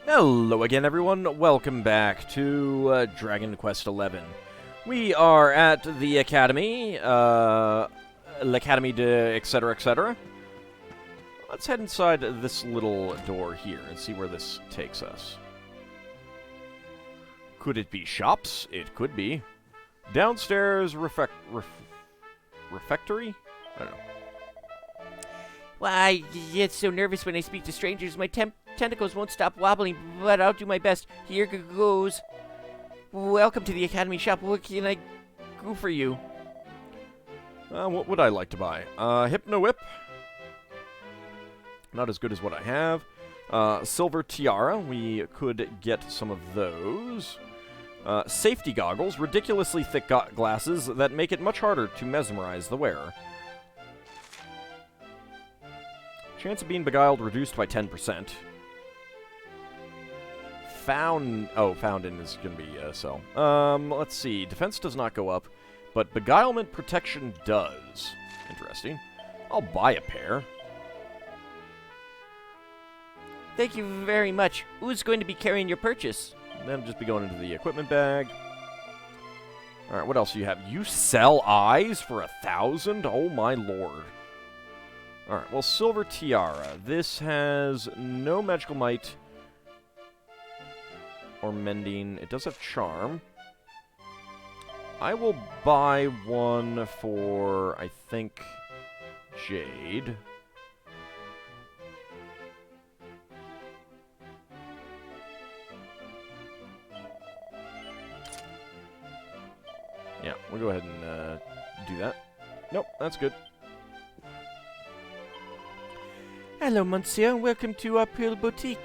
Hello again, everyone. Welcome back to Dragon Quest XI. We are at the Academy, l'Academy de etc. etc. Let's head inside this little door here and see where this takes us. Could it be shops? It could be. Downstairs refectory? I don't know. Why, I get so nervous when I speak to strangers. My tentacles won't stop wobbling, but I'll do my best. Here goes. Welcome to the Academy shop. What can I do for you? What would I like to buy? Hypno Whip. Not as good as what I have. Silver Tiara. We could get some of those. Safety goggles. Ridiculously thick glasses that make it much harder to mesmerize the wearer. Chance of being beguiled reduced by 10%. Founding is going to be so. Let's see. Defense does not go up, but beguilement protection does. Interesting. I'll buy a pair. Thank you very much. Who's going to be carrying your purchase? Then just be going into the equipment bag. Alright, what else do you have? You sell eyes for 1,000? Oh my lord. Alright, well, Silver Tiara. This has no magical might or mending. It does have charm. I will buy one for, I think, Jade. Yeah, we'll go ahead and do that. Nope, that's good. Hello, Monsieur. Welcome to our Pearl Boutique.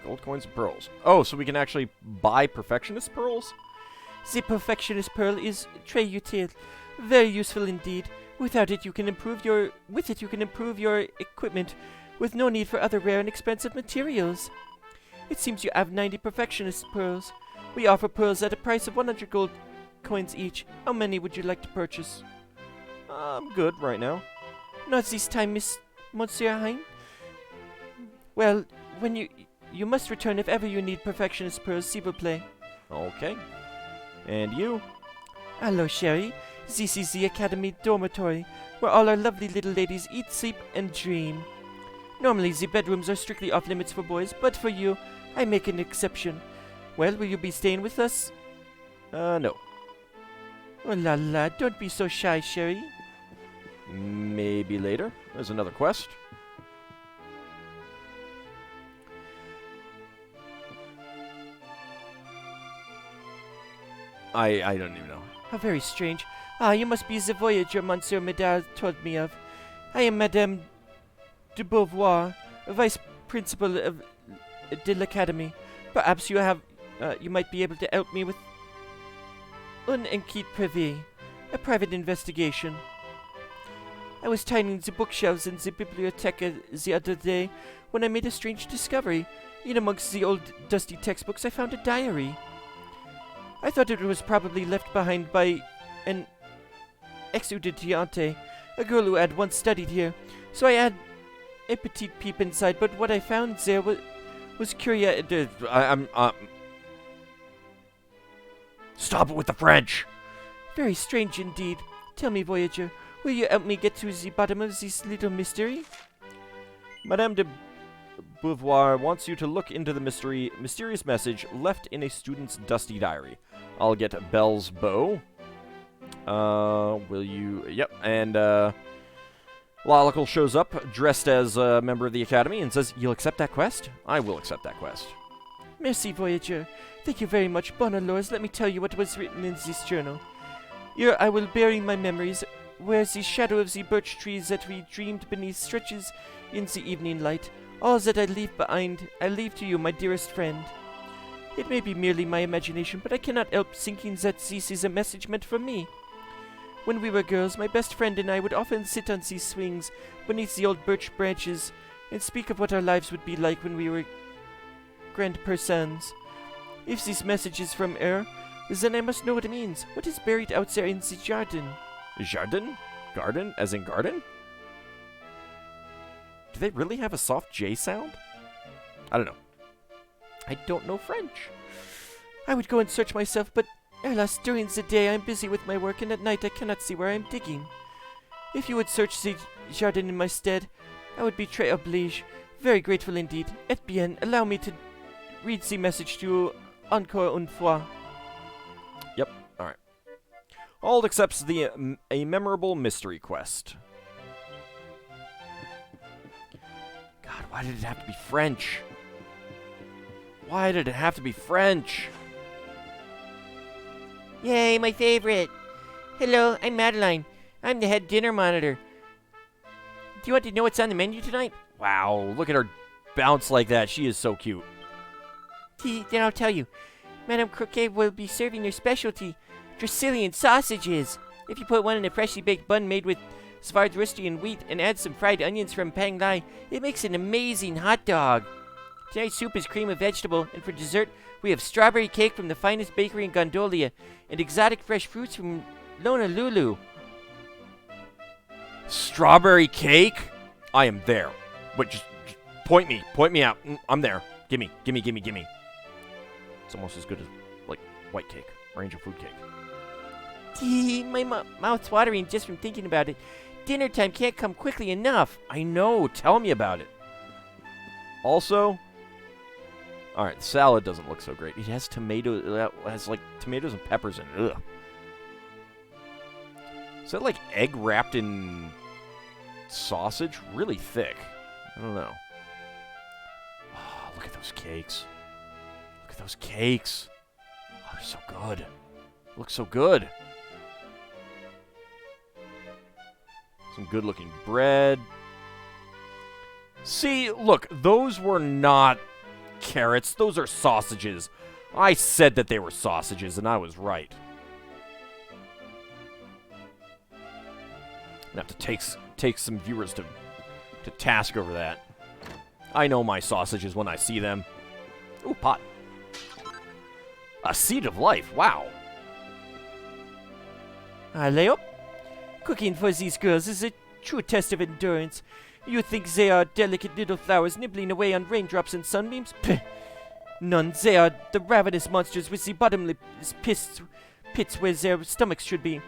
Gold coins and pearls. Oh, so we can actually buy Perfectionist pearls? The Perfectionist Pearl is très utile. Very useful indeed. Without it, you can improve your equipment with no need for other rare and expensive materials. It seems you have 90 Perfectionist pearls. We offer pearls at a price of 100 gold coins each. How many would you like to purchase? I'm good right now. Not this time, Monsieur Hein. Well, when you must return if ever you need Perfectionist pearls, s'il vous plaît. Okay. And you? Hello, Sherry. This is the Academy dormitory, where all our lovely little ladies eat, sleep, and dream. Normally, the bedrooms are strictly off limits for boys, but for you, I make an exception. Well, will you be staying with us? No. Oh la la, don't be so shy, Sherry. Maybe later. There's another quest. I don't even know. How very strange. Ah, you must be the voyager Monsieur Medard told me of. I am Madame de Beauvoir, vice principal of de l'Academy. Perhaps you might be able to help me with une enquête privée, a private investigation. I was tidying the bookshelves in the bibliotheca the other day when I made a strange discovery. In amongst the old dusty textbooks, I found a diary. I thought it was probably left behind by an ex-etudiante, a girl who had once studied here. So I had a petite peep inside, but what I found there was curious. Stop it with the French! Very strange indeed. Tell me, Voyager, will you help me get to the bottom of this little mystery? Madame de Beauvoir wants you to look into the mysterious message left in a student's dusty diary. I'll get Belle's bow. Will you... Yep, and, Lolical shows up, dressed as a member of the Academy, and says, "You'll accept that quest?" I will accept that quest. Merci, Voyager. Thank you very much. Bon alors, let me tell you what was written in this journal. Here I will bury my memories, where the shadow of the birch trees that we dreamed beneath stretches in the evening light. All that I leave behind, I leave to you, my dearest friend. It may be merely my imagination, but I cannot help thinking that this is a message meant for me. When we were girls, my best friend and I would often sit on these swings beneath the old birch branches and speak of what our lives would be like when we were grand persons. If this message is from her, then I must know what it means. What is buried out there in the garden? Jardin? Garden? As in garden? Do they really have a soft J sound? I don't know. I don't know French. I would go and search myself, but alas, during the day I am busy with my work, and at night I cannot see where I am digging. If you would search the jardin in my stead, I would be très oblige. Very grateful indeed. Et bien, allow me to read the message to you encore une fois. Yep, alright. Auld accepts a memorable mystery quest. God, why did it have to be French? Why did it have to be French? Yay, my favorite. Hello, I'm Madeline. I'm the head dinner monitor. Do you want to know what's on the menu tonight? Wow, look at her bounce like that. She is so cute. Then I'll tell you. Madame Croquet will be serving your specialty, Drasillian sausages. If you put one in a freshly baked bun made with Svartrustian wheat and add some fried onions from Pang Lai, it makes an amazing hot dog. Tonight's soup is cream of vegetable, and for dessert, we have strawberry cake from the finest bakery in Gondolia and exotic fresh fruits from Honolulu. Strawberry cake? I am there. But just point me out. I'm there. Gimme. It's almost as good as, like, white cake or angel food cake. My mouth's watering just from thinking about it. Dinner time can't come quickly enough. I know. Tell me about it. Also, alright, the salad doesn't look so great. It has tomatoes, like, tomatoes and peppers in it. Ugh. Is that, like, egg wrapped in sausage? Really thick. I don't know. Oh, look at those cakes. Look at those cakes. Oh, they're so good. Looks so good. Some good-looking bread. See, look, those were not carrots. Those are sausages. I said that they were sausages, and I was right. I'm gonna have to take some viewers to task over that. I know my sausages when I see them. Ooh, pot. A seed of life. Wow. Leo, cooking for these girls is a true test of endurance. You think they are delicate little flowers nibbling away on raindrops and sunbeams? Pah! None. They are the ravenous monsters with the bottomless pits where their stomachs should be.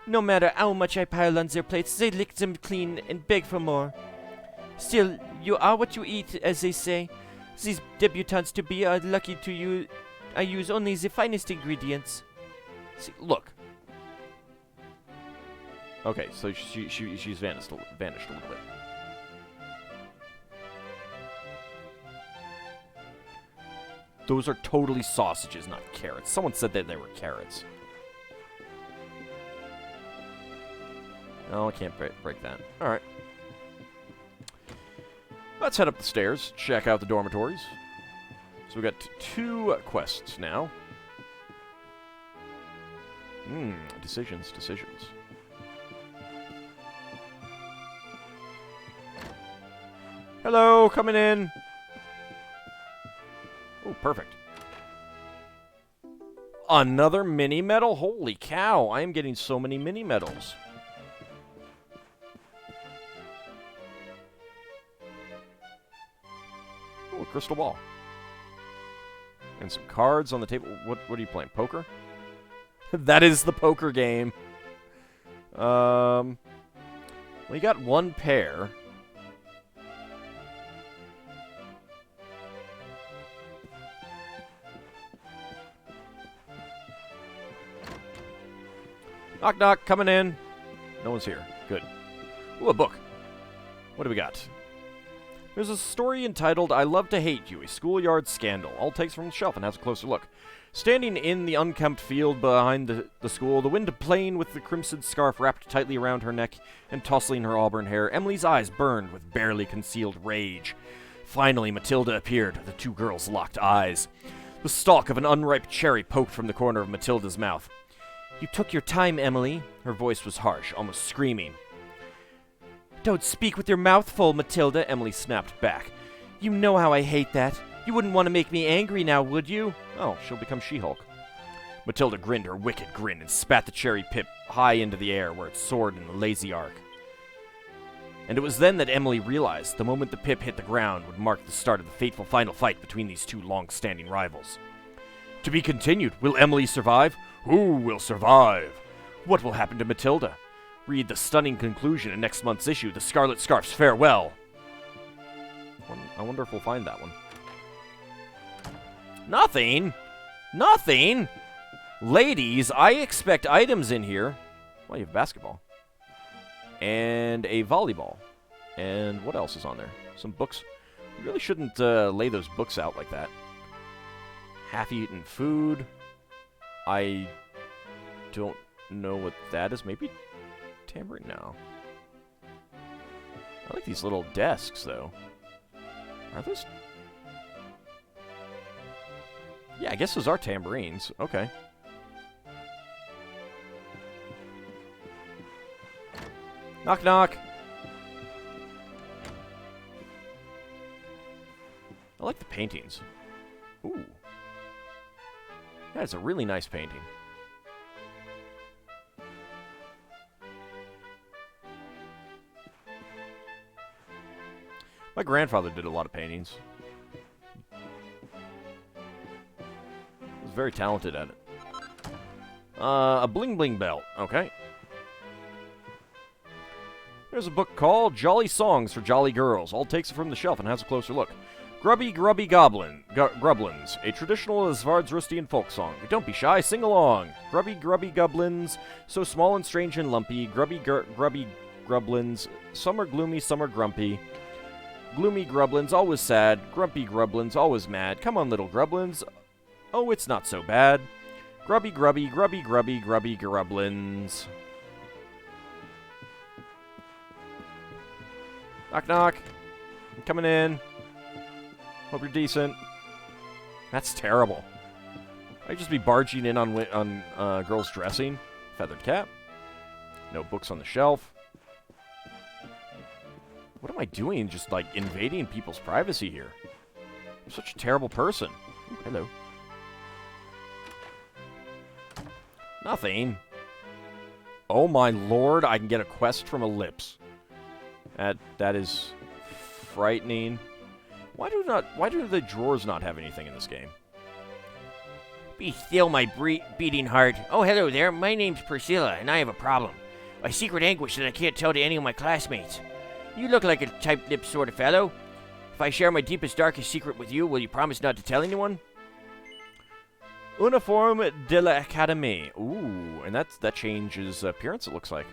No matter how much I pile on their plates, they lick them clean and beg for more. Still, you are what you eat, as they say. These debutantes-to-be are lucky to you. I use only the finest ingredients. See, look. Okay, so she's vanished a little bit. Those are totally sausages, not carrots. Someone said that they were carrots. No, I can't break that. Alright. Let's head up the stairs, check out the dormitories. So we got two quests now. Decisions. Hello, coming in. Oh, perfect. Another mini medal? Holy cow, I am getting so many mini medals. Oh, a crystal ball. And some cards on the table. What are you playing? Poker? That is the poker game. We got one pair. Knock, knock, coming in. No one's here. Good. Ooh, a book. What do we got? There's a story entitled I Love to Hate You, a schoolyard scandal. All takes from the shelf and has a closer look. Standing in the unkempt field behind the school, the wind playing with the crimson scarf wrapped tightly around her neck and tousling her auburn hair, Emily's eyes burned with barely concealed rage. Finally, Matilda appeared. The two girls locked eyes. The stalk of an unripe cherry poked from the corner of Matilda's mouth. You took your time, Emily. Her voice was harsh, almost screaming. Don't speak with your mouth full, Matilda, Emily snapped back. You know how I hate that. You wouldn't want to make me angry now, would you? Oh, she'll become She-Hulk. Matilda grinned her wicked grin and spat the cherry pip high into the air where it soared in a lazy arc. And it was then that Emily realized the moment the pip hit the ground would mark the start of the fateful final fight between these two long-standing rivals. To be continued. Will Emily survive? Who will survive? What will happen to Matilda? Read the stunning conclusion in next month's issue, The Scarlet Scarf's Farewell. I wonder if we'll find that one. Nothing! Nothing! Ladies, I expect items in here. Well, you have basketball. And a volleyball. And what else is on there? Some books. You really shouldn't lay those books out like that. Half-eaten food. I don't know what that is. Maybe tambourine? No. I like these little desks, though. Are those... Yeah, I guess those are tambourines. Okay. Knock, knock. I like the paintings. Ooh. Yeah, it's a really nice painting. My grandfather did a lot of paintings. He was very talented at it. A bling bling belt. Okay. There's a book called Jolly Songs for Jolly Girls. All takes it from the shelf and has a closer look. Grubby Grubby Grublins, a traditional Svardsrustian folk song. Don't be shy, sing along. Grubby Grubby Gublins, so small and strange and lumpy. Grubby Grubby Grublins, some are gloomy, some are grumpy. Gloomy Grublins, always sad. Grumpy Grublins, always mad. Come on, little Grublins. Oh, it's not so bad. Grubby Grubby Grubby Grubby Grubby Grublins. Knock knock. I'm coming in. Hope you're decent. That's terrible. I'd just be barging in on girls dressing. Feathered cap. No books on the shelf. What am I doing? Just, like, invading people's privacy here. I'm such a terrible person. Ooh, hello. Nothing. Oh my lord, I can get a quest from Ellipse. That is frightening. Why do the drawers not have anything in this game? Be still, my beating heart. Oh, hello there. My name's Priscilla, and I have a problem. A secret anguish that I can't tell to any of my classmates. You look like a tight-lipped sort of fellow. If I share my deepest, darkest secret with you, will you promise not to tell anyone? Uniforme de l'Académie. Ooh, and that changes appearance, it looks like.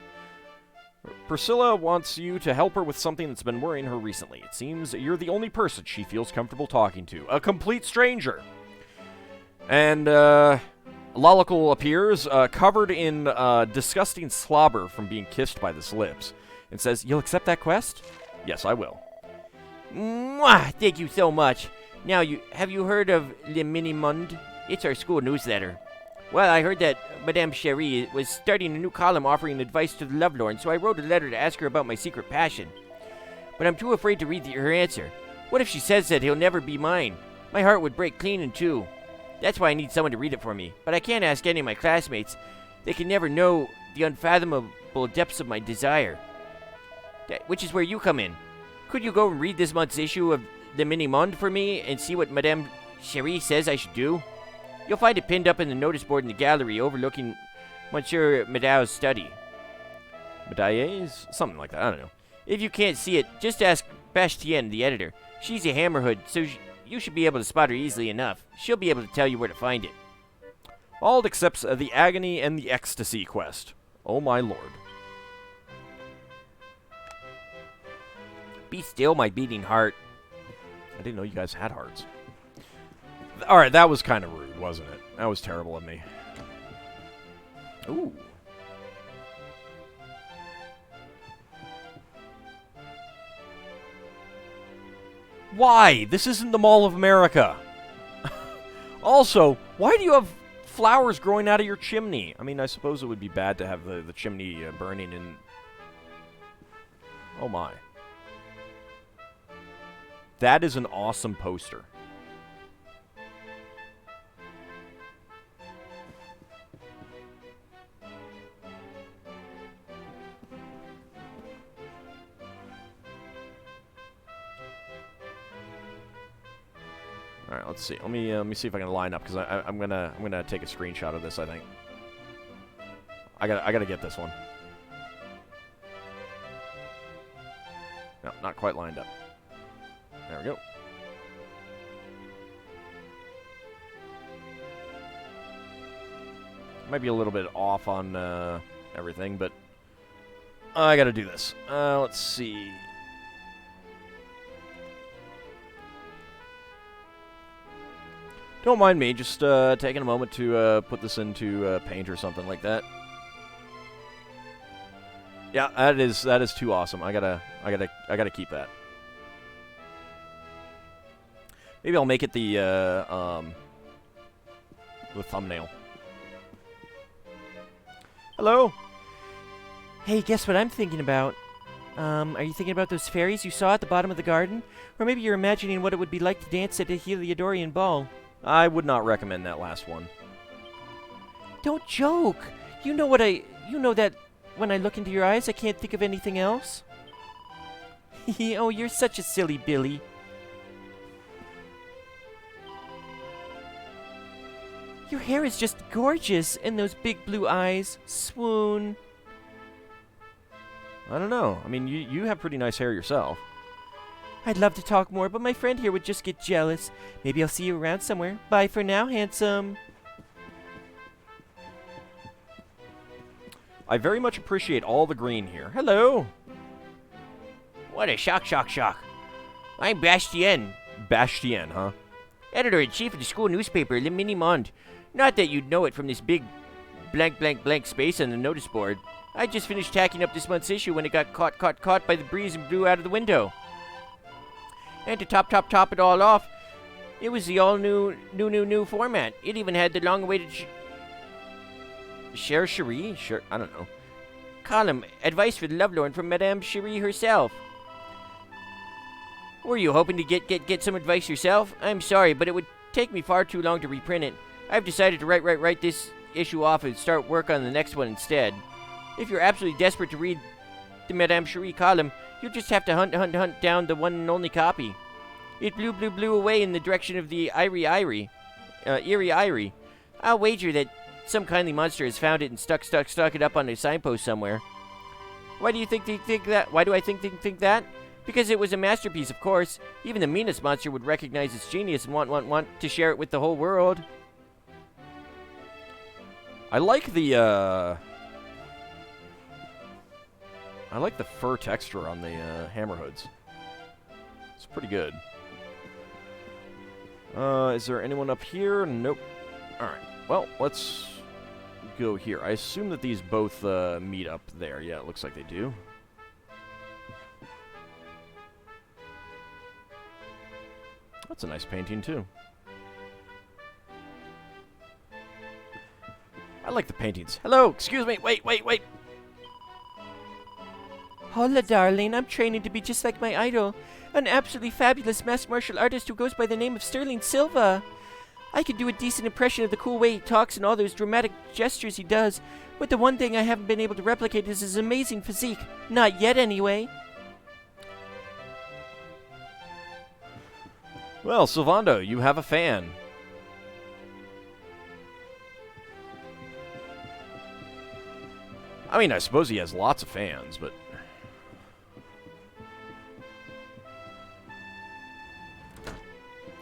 Priscilla wants you to help her with something that's been worrying her recently. It seems you're the only person she feels comfortable talking to. A complete stranger. And, Lolical appears, covered in, disgusting slobber from being kissed by this lips, and says, "You'll accept that quest?" "Yes, I will." Mwah! Thank you so much. Now, have you heard of Le Minimonde? It's our school newsletter. Well, I heard that Madame Cherie was starting a new column offering advice to the lovelorn, so I wrote a letter to ask her about my secret passion. But I'm too afraid to read her answer. What if she says that he'll never be mine? My heart would break clean in two. That's why I need someone to read it for me. But I can't ask any of my classmates. They can never know the unfathomable depths of my desire. Which is where you come in. Could you go and read this month's issue of Le Minimonde for me and see what Madame Cherie says I should do? You'll find it pinned up in the notice board in the gallery overlooking Monsieur Medau's study. Medaire's? Something like that, I don't know. If you can't see it, just ask Bastien, the editor. She's a hammerhood, so you should be able to spot her easily enough. She'll be able to tell you where to find it. Auld accepts the Agony and the Ecstasy quest. Oh my lord. Be still, my beating heart. I didn't know you guys had hearts. Alright, that was kind of rude, wasn't it? That was terrible of me. Ooh. Why? This isn't the Mall of America. Also, why do you have flowers growing out of your chimney? I mean, I suppose it would be bad to have the chimney burning in... Oh my. That is an awesome poster. All right, let's see. Let me see if I can line up because I'm gonna take a screenshot of this. I think I gotta get this one. No, not quite lined up. There we go. Might be a little bit off on everything, but I gotta do this. Let's see. Don't mind me, just taking a moment to put this into Paint or something like that. Yeah, that is too awesome. I gotta keep that. Maybe I'll make it the thumbnail. Hello. Hey, guess what I'm thinking about? Are you thinking about those fairies you saw at the bottom of the garden? Or maybe you're imagining what it would be like to dance at a Heliodorian ball. I would not recommend that last one. Don't joke. You know that when I look into your eyes, I can't think of anything else? Oh, you're such a silly Billy. Your hair is just gorgeous, and those big blue eyes. Swoon. I don't know. I mean, you have pretty nice hair yourself. I'd love to talk more, but my friend here would just get jealous. Maybe I'll see you around somewhere. Bye for now, handsome. I very much appreciate all the green here. Hello. What a shock. I'm Bastien. Bastien, huh? Editor-in-chief of the school newspaper, Le Mini-Monde. Not that you'd know it from this big blank space on the notice board. I just finished tacking up this month's issue when it got caught by the breeze and blew out of the window. And to top it all off, it was the all-new format. It even had the long-awaited Cher Cherie? I don't know. column, Advice for the Lovelorn from Madame Cherie herself. Were you hoping to get some advice yourself? I'm sorry, but it would take me far too long to reprint it. I've decided to write this issue off and start work on the next one instead. If you're absolutely desperate to read the Madame Cherie column, you'll just have to hunt down the one and only copy. It blew away in the direction of the Eerie Eyrie. I'll wager that some kindly monster has found it and stuck it up on a signpost somewhere. Why do you think that? Why do I think that? Because it was a masterpiece, of course. Even the meanest monster would recognize its genius and want to share it with the whole world. I like the fur texture on the hammer hoods. It's pretty good. Is there anyone up here? Nope. Alright. Well, let's go here. I assume that these both meet up there. Yeah, it looks like they do. That's a nice painting, too. I like the paintings. Hello! Excuse me! Wait! Hola, darling. I'm training to be just like my idol. An absolutely fabulous mass martial artist who goes by the name of Sterling Silva. I could do a decent impression of the cool way he talks and all those dramatic gestures he does, but the one thing I haven't been able to replicate is his amazing physique. Not yet, anyway. Well, Sylvando, you have a fan. I mean, I suppose he has lots of fans, but...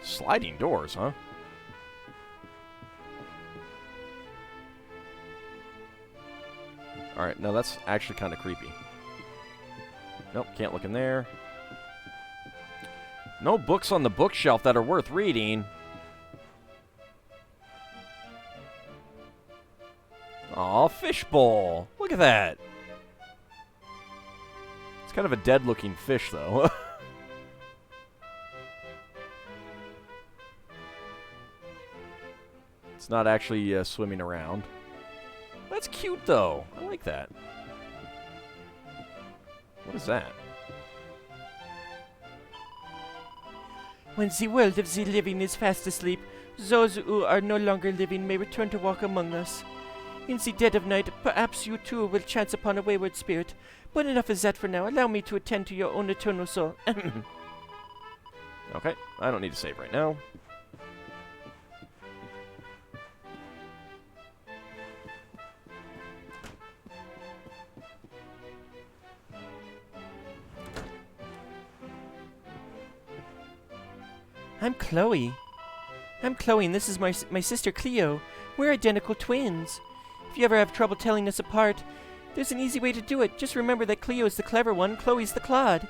Sliding doors, huh? Alright, no, that's actually kind of creepy. Nope, can't look in there. No books on the bookshelf that are worth reading. Aw, fishbowl. Look at that. It's kind of a dead-looking fish, though. It's not actually swimming around. That's cute, though. I like that. What is that? When the world of the living is fast asleep, those who are no longer living may return to walk among us. In the dead of night, perhaps you too will chance upon a wayward spirit. But enough of that for now. Allow me to attend to your own eternal soul. Okay, I don't need to save right now. I'm Chloe. I'm Chloe, and this is my sister Cleo. We're identical twins. If you ever have trouble telling us apart, there's an easy way to do it. Just remember that Cleo's the clever one, Chloe's the clod.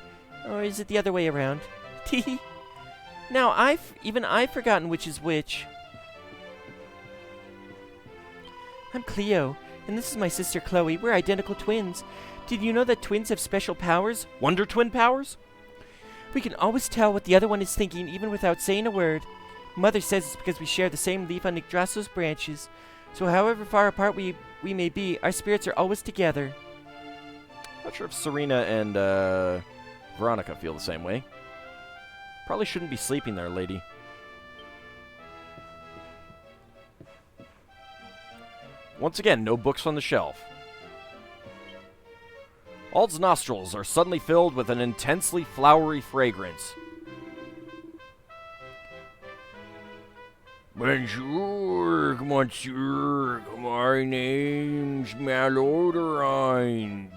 Or is it the other way around? Tee. Now, I've forgotten which is which. I'm Cleo, and this is my sister Chloe. We're identical twins. Did you know that twins have special powers? Wonder Twin powers? We can always tell what the other one is thinking, even without saying a word. Mother says it's because we share the same leaf on Yggdrasil's branches. So however far apart we may be, our spirits are always together. Not sure if Serena and Veronica feel the same way. Probably shouldn't be sleeping there, lady. Once again, no books on the shelf. Ald's nostrils are suddenly filled with an intensely flowery fragrance. Bonjour, monsieur. My name's Malodorine.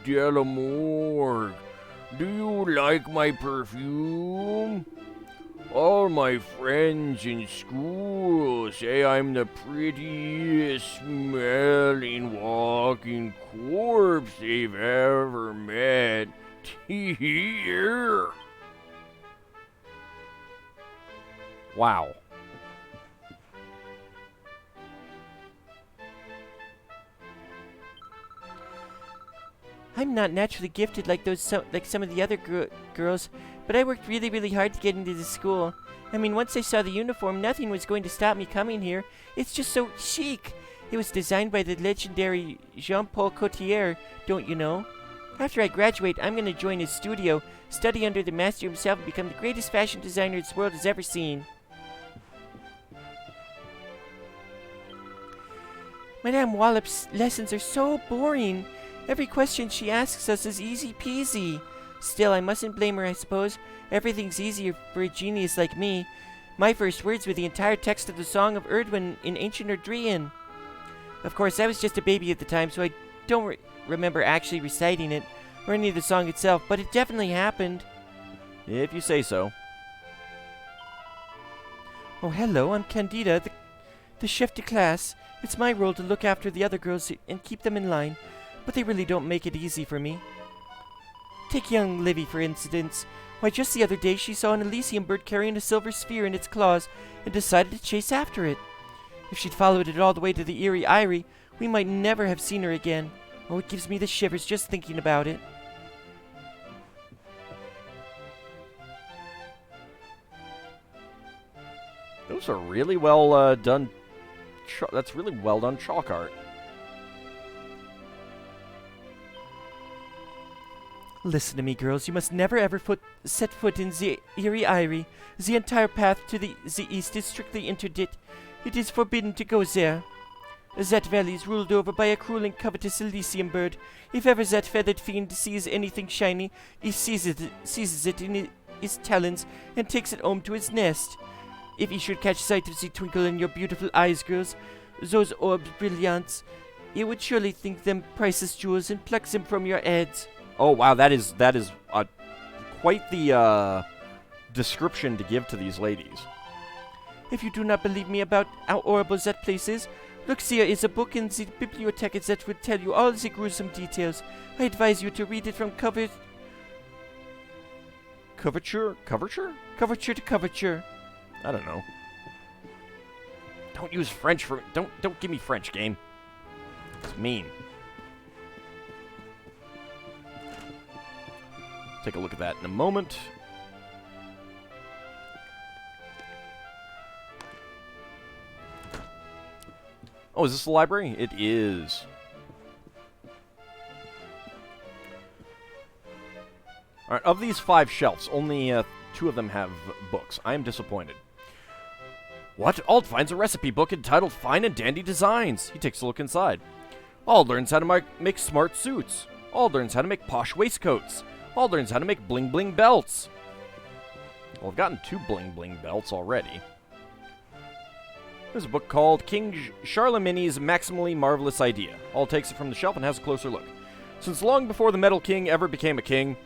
Delamore. Do you like my perfume? All my friends in school say I'm the prettiest smelling walking corpse they've ever met. Here. Wow. I'm not naturally gifted like some of the other girls, but I worked really, really hard to get into this school. I mean, once I saw the uniform, nothing was going to stop me coming here. It's just so chic. It was designed by the legendary Jean-Paul Gaultier, don't you know? After I graduate, I'm going to join his studio, study under the master himself, and become the greatest fashion designer this world has ever seen. Madame Wallop's lessons are so boring. Every question she asks us is easy peasy. Still, I mustn't blame her, I suppose. Everything's easier for a genius like me. My first words were the entire text of the Song of Erdwin in ancient Erdrian. Of course, I was just a baby at the time, so I don't remember actually reciting it, or any of the song itself, but it definitely happened. If you say so. Oh, hello, I'm Candida, the chef de classe. It's my role to look after the other girls and keep them in line, but they really don't make it easy for me. Take young Livy, for instance. Why, just the other day she saw an Elysium bird carrying a silver sphere in its claws and decided to chase after it. If she'd followed it all the way to the Eerie Eyrie, we might never have seen her again. Oh, it gives me the shivers just thinking about it. Those are really well done. That's really well done chalk art. Listen to me, girls. You must never ever set foot in the Eerie Eyrie. The entire path to the east is strictly interdict. It is forbidden to go there. That valley is ruled over by a cruel and covetous Elysium bird. If ever that feathered fiend sees anything shiny, he seizes it in his talons and takes it home to his nest. If he should catch sight of the twinkle in your beautiful eyes, girls, those orbs brilliants, he would surely think them priceless jewels and pluck them from your heads. Oh wow, that is quite the description to give to these ladies. If you do not believe me about how horrible that place is, look, there is a book in the bibliothèque that will tell you all the gruesome details. I advise you to read it from coverture to coverture. I don't know. Don't use French for don't give me French, game. It's mean. Take a look at that in a moment. Oh, is this the library? It is. Alright, of these 5 shelves, only 2 of them have books. I am disappointed. What? Ald finds a recipe book entitled Fine and Dandy Designs. He takes a look inside. Ald learns how to make smart suits. Ald learns how to make posh waistcoats. Ald learns how to make bling bling belts. Well, I've gotten 2 bling bling belts already. There's a book called King Charlemagne's Maximally Marvelous Idea. Ald takes it from the shelf and has a closer look. Since long before the Metal King ever became a king,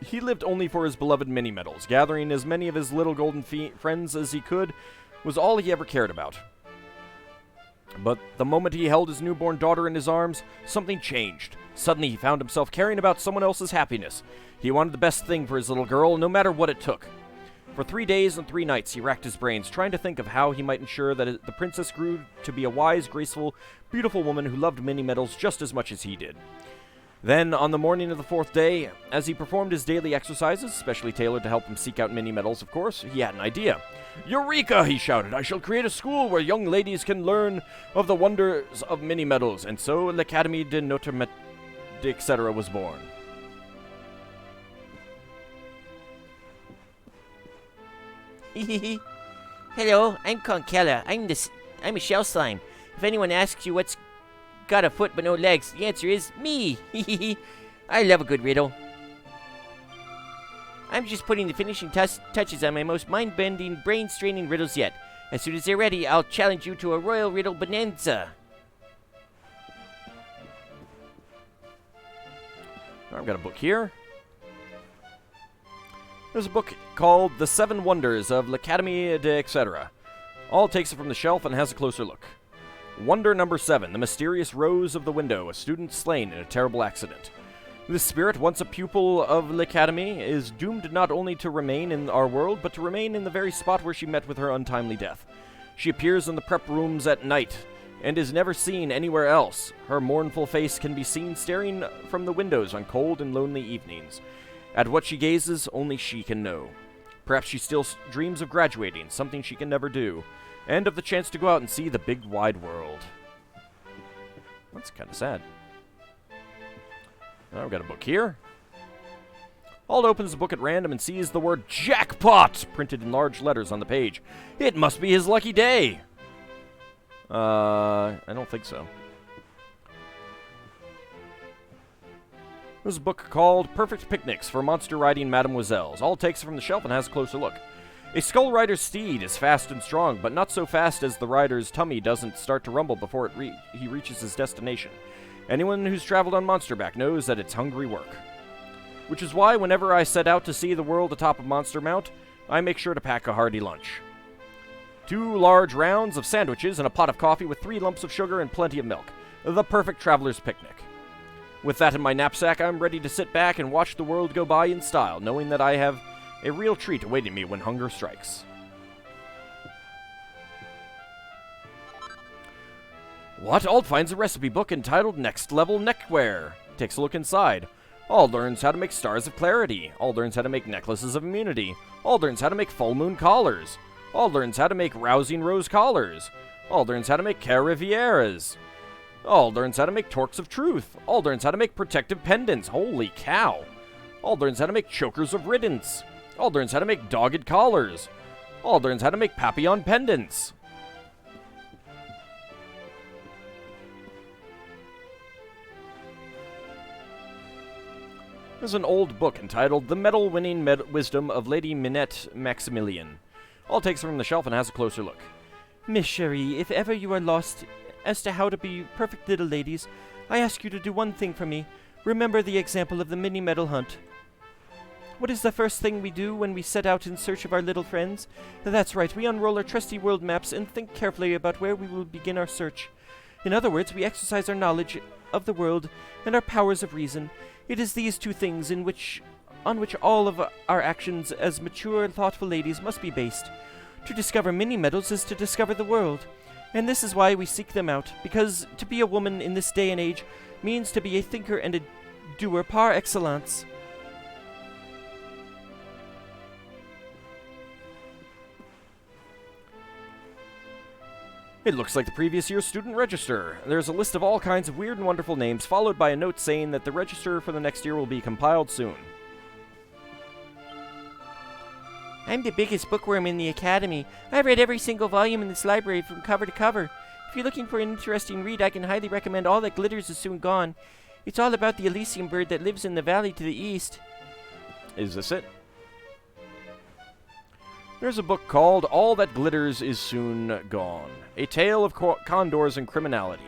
He lived only for his beloved mini-medals. Gathering as many of his little golden friends as he could was all he ever cared about. But the moment he held his newborn daughter in his arms, something changed. Suddenly he found himself caring about someone else's happiness. He wanted the best thing for his little girl, no matter what it took. For 3 days and 3 nights he racked his brains, trying to think of how he might ensure that the princess grew to be a wise, graceful, beautiful woman who loved mini-medals just as much as he did. Then, on the morning of the 4th day, as he performed his daily exercises, specially tailored to help him seek out mini-medals, of course, he had an idea. "Eureka!" he shouted. "I shall create a school where young ladies can learn of the wonders of mini-medals." And so l'Académie de Notre Met, etc. was born. Hello, I'm Conkella. I'm a shell slime. If anyone asks you what's got a foot but no legs, the answer is me. I love a good riddle. I'm just putting the finishing touches on my most mind-bending, brain-straining riddles yet. As soon as they're ready, I'll challenge you to a royal riddle bonanza. I've got a book here. There's a book called The 7 Wonders of l'Académie de etc. All takes it from the shelf and has a closer look. Wonder number 7, the mysterious rose of the window, a student slain in a terrible accident. This spirit, once a pupil of l'Académie, is doomed not only to remain in our world, but to remain in the very spot where she met with her untimely death. She appears in the prep rooms at night, and is never seen anywhere else. Her mournful face can be seen staring from the windows on cold and lonely evenings. At what she gazes, only she can know. Perhaps she still dreams of graduating, something she can never do, and of the chance to go out and see the big wide world. That's kind of sad. Now we've got a book here. Ald opens the book at random and sees the word jackpot printed in large letters on the page. It must be his lucky day. I don't think so. There's a book called Perfect Picnics for Monster Riding Mademoiselles. Ald takes it from the shelf and has a closer look. A Skull Rider's steed is fast and strong, but not so fast as the rider's tummy doesn't start to rumble before he reaches his destination. Anyone who's traveled on Monsterback knows that it's hungry work. Which is why whenever I set out to see the world atop of Monster Mount, I make sure to pack a hearty lunch. 2 large rounds of sandwiches and a pot of coffee with 3 lumps of sugar and plenty of milk. The perfect traveler's picnic. With that in my knapsack, I'm ready to sit back and watch the world go by in style, knowing that I have a real treat awaiting me when hunger strikes. What? Ald finds a recipe book entitled Next Level Neckwear. Takes a look inside. Ald learns how to make stars of clarity. Ald learns how to make necklaces of immunity. Ald learns how to make full moon collars. Ald learns how to make rousing rose collars. Ald learns how to make carrivieras. Ald learns how to make torques of truth. Ald learns how to make protective pendants. Holy cow. Ald learns how to make chokers of riddance. Ald learns how to make dogged collars. Ald learns how to make papillon pendants. There's an old book entitled The Medal-Winning Wisdom of Lady Minette Maximilian. Ald takes it from the shelf and has a closer look. Miss Cherie, if ever you are lost as to how to be perfect little ladies, I ask you to do one thing for me. Remember the example of the mini-medal hunt. What is the first thing we do when we set out in search of our little friends? That's right, we unroll our trusty world maps and think carefully about where we will begin our search. In other words, we exercise our knowledge of the world and our powers of reason. It is these 2 things on which all of our actions as mature, thoughtful ladies must be based. To discover mini-medals is to discover the world. And this is why we seek them out, because to be a woman in this day and age means to be a thinker and a doer par excellence. It looks like the previous year's student register. There's a list of all kinds of weird and wonderful names, followed by a note saying that the register for the next year will be compiled soon. I'm the biggest bookworm in the Academy. I've read every single volume in this library from cover to cover. If you're looking for an interesting read, I can highly recommend All That Glitters Is Soon Gone. It's all about the Elysium bird that lives in the valley to the east. Is this it? There's a book called All That Glitters Is Soon Gone. A Tale of Condors and Criminality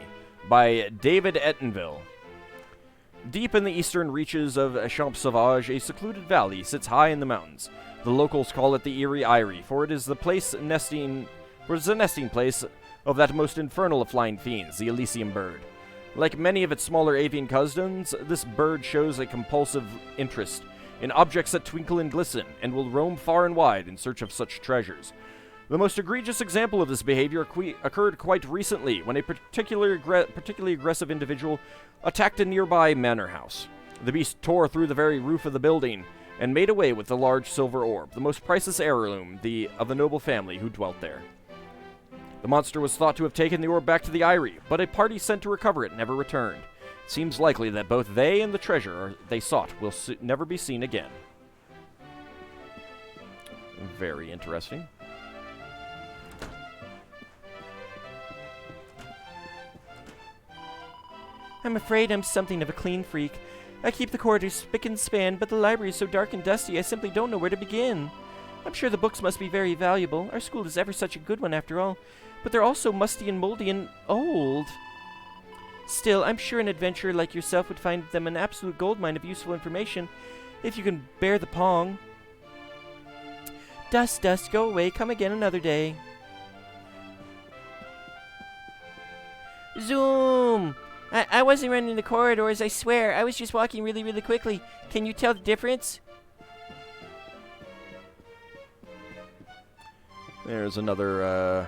by David Ettenville. Deep in the eastern reaches of Champs Sauvage, a secluded valley sits high in the mountains. The locals call it the Eerie Eyrie, for it is the nesting place of that most infernal of flying fiends, the Elysium bird. Like many of its smaller avian cousins, this bird shows a compulsive interest in objects that twinkle and glisten, and will roam far and wide in search of such treasures. The most egregious example of this behavior occurred quite recently, when a particularly aggressive individual attacked a nearby manor house. The beast tore through the very roof of the building, and made away with the large silver orb, the most priceless heirloom of the noble family who dwelt there. The monster was thought to have taken the orb back to the Eyrie, but a party sent to recover it never returned. It seems likely that both they and the treasure they sought will never be seen again. Very interesting. I'm afraid I'm something of a clean freak. I keep the corridors spick and span, but the library is so dark and dusty I simply don't know where to begin. I'm sure the books must be very valuable. Our school is ever such a good one after all. But they're all so musty and moldy and old. Still, I'm sure an adventurer like yourself would find them an absolute goldmine of useful information, if you can bear the pong. Dust, dust, go away, come again another day. Zoom! I wasn't running the corridors, I swear. I was just walking really, really quickly. Can you tell the difference? There's another,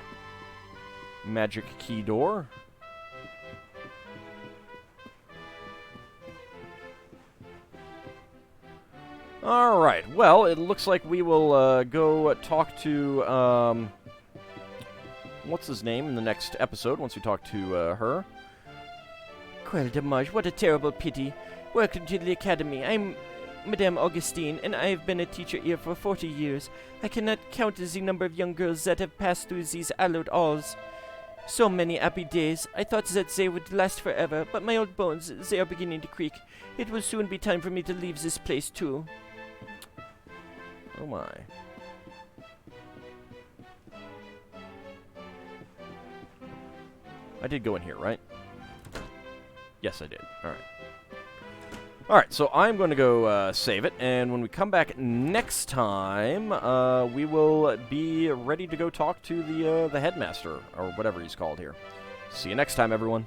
magic key door. Alright, well, it looks like we will, go talk to, what's his name in the next episode, once we talk to, her. Quelle dommage, what a terrible pity. Welcome to the academy. I'm Madame Augustine, and I have been a teacher here for 40 years. I cannot count the number of young girls that have passed through these hallowed halls. So many happy days. I thought that they would last forever, but my old bones, they are beginning to creak. It will soon be time for me to leave this place, too. Oh my. I did go in here, right? Yes, I did. Alright. Alright, so I'm going to go save it, and when we come back next time, we will be ready to go talk to the headmaster, or whatever he's called here. See you next time, everyone.